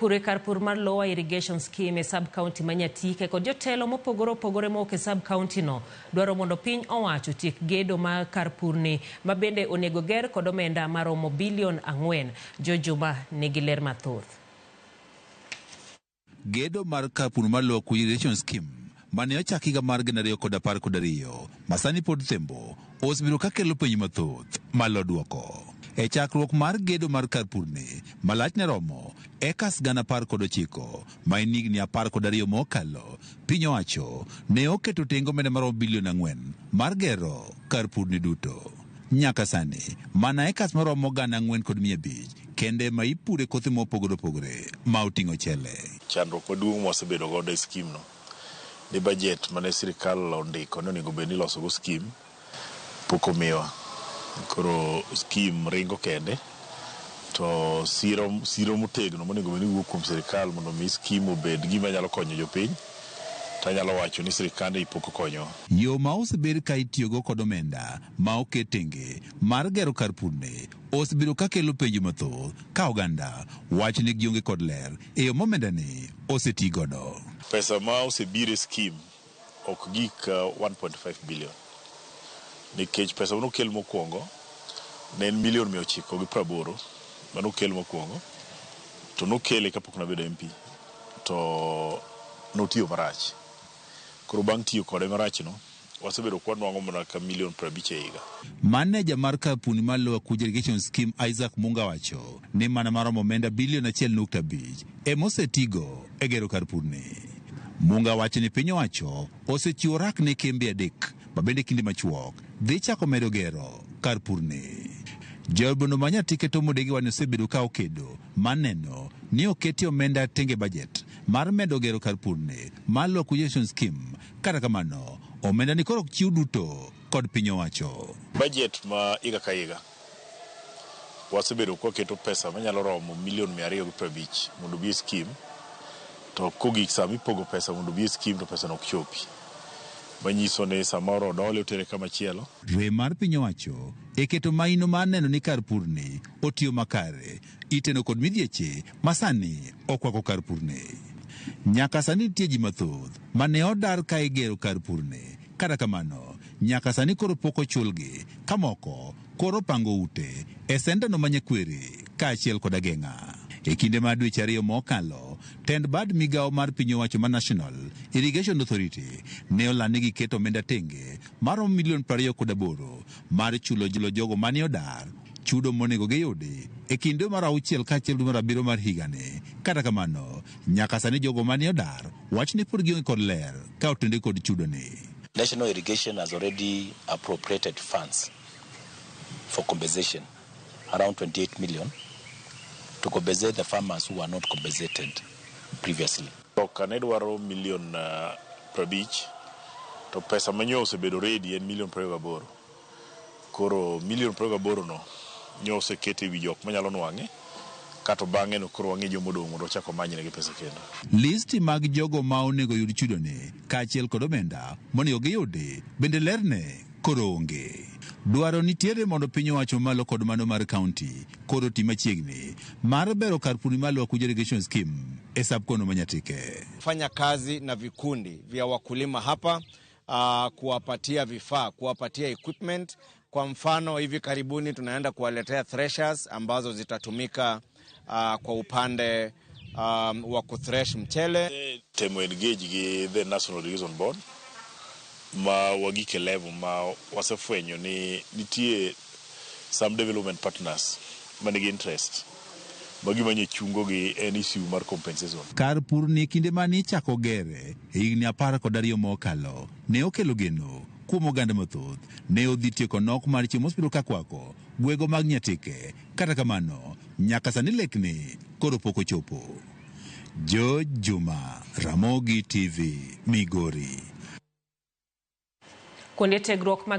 Pure kar pur mar Lower Irrigation Scheme e sub-county Manyatike kod jotelo mopogore opogore mok e sub-county no dwaro mondo piny owacho tiek gedo ma kar pur ni ma bende onego ger kod omenda maromo bilion 4. Jojuma nigi ler mathoth. Gedo mar kar pur mar Lower Irrigation Scheme mane ochak higa mar 2012 masani pod thembo osebiro ka kelo penj mathoth malo duoko. E chakruok mar gedo mar kar pur ni malachne romo ekas 19,000 ma en higni 12 mokalo, piny owacho ne oketo tengo omenda maromo bilion 4 mar gero kar pur ni duto. Nyaka sani mana ekas maromo 4,500 kende ma ipure kothe mopogore opogore ma oting'o chele. Chandruok maduong' mosebedo godo e skim no ni budget mane sirikal ondiko ni onego bed ni iloso go skim pok omiwa. Koro skim ringo kende to siro motegno monego bed ni wuok kuom sirikal mondo mi skim obed gima nyalo konyo jopiny, tanyalo wacho ni sirikande pok okonyo. Yo ma osebed ka itiyogo kod omenda ma oket tenge mar gero kar pur ni osebiro ka kelo penjo mathoth ka oganda wach ni gionge kod ler e yo momenda ni oseti godo. Pesa ma osebiro e skim ok gik 1.5 bilion. Nikech pesa manokel mokwongo ne en milion 980 manokel mokwongo, to nokele kapok nabedo MP to notiyo marach. Koro bang' tiyo kode marach no wasebedo kwanwang'o mana ka milion 50 e higa. Maneja mar kampuni mar Lower Irrigation Scheme Isaac Munga wacho ni mana maromo omenda bilion 1.5 emosetigo e gero kar pur ni. Munga wacho ni piny owacho osechiwo rak ne kembe 3 ma bende kinde machuok dhi chako medo gero kar pur ni. Jalbono Manyatike to modegi wan osebedo ka okedo maneno ni oketi omenda tenge budget mar medo gero kar pur ni mar Lower Irrigation Scheme. Kata kamano omenda ni koro chiw duto kod piny owacho. Budget ma higa ka higa wasebedo kwa keto pesa manyalo romo milion 250 mondo bi skim, to kogik sami pogo pesa mondo bi skim to pesa nok chopi. Manyiso ni samoro dole otere kama chielo. Dwe mar piny owacho eketo maino mar neno ni kar pur ni otiyo makare, iteno kod midhieche masani okwako kar pur ni. Nyaka sani nitie ji mathoth mane odar ka igero kar pur ni. Kata kamano nyaka sani koro pok ochulgi, ka moko koro pango ute e sendano Manyakwere kaachiel kod Ageng'a. E kinde mar dweche 2 mokalo, tend bad migawo mar piny owacho ma National Irrigation Authority ne olani gi keto omenda tenge maromo milion 28 mar chulo jogo mane odar chudo monego giyudi e kinde mar 6 kaachiel dwe mar 7 mar higa ni. Kata kamano nyaka sani jogo mane odar wach ni pod gionge kod ler ka otende kod chudo ni. National Irrigation has already appropriated funds for compensation, around 28 million, to compensate the farmers who were not compensated previously. Kane dwaro milion 50 to pesa manyo osebedo ready en milion 28. Koro milion 28 no nyo osekete wi jok manyalo nwang'e, kato bang'e no koro wang'e jomodong' mondo chako manyne gi pesa kendo. Listi mag jogo ma onego yud chudo ni kaachiel kod omenda monego giyudi bende lerne koro onge. Dwaro nitiere mondo piny owacho malo kod mano mar kaunti koro ti machiegni mar bero kar pur mar Lower Irrigation Scheme e sub-kono Manyatike. Fanya kazi na vikundi vya wakulima hapa, kuwapatia vifaa, kuwapatia equipment. Kwa mfano hivi karibuni tunaenda kuwaletea threshers ambazo zitatumika kwa upande wa kuthresh mchele. Temo engage gi the National Irrigation Board ma wagike level ma wasefwenyo ni nitie some development partners manigi interest bagi manye chungo gi en issue mar compensation. Kar pur ni kinde mani chako gere e higni 12 mokalo ne okelo geno kuom oganda mathoth. Ne odhi tieko nok mar chiemo osebiro kakwako gwego mag Nyatike. Kata kamano nyaka sani lekni koro pok ochopo. Jojuma, Ramogi TV, Migori. Kuonde tiegruok mag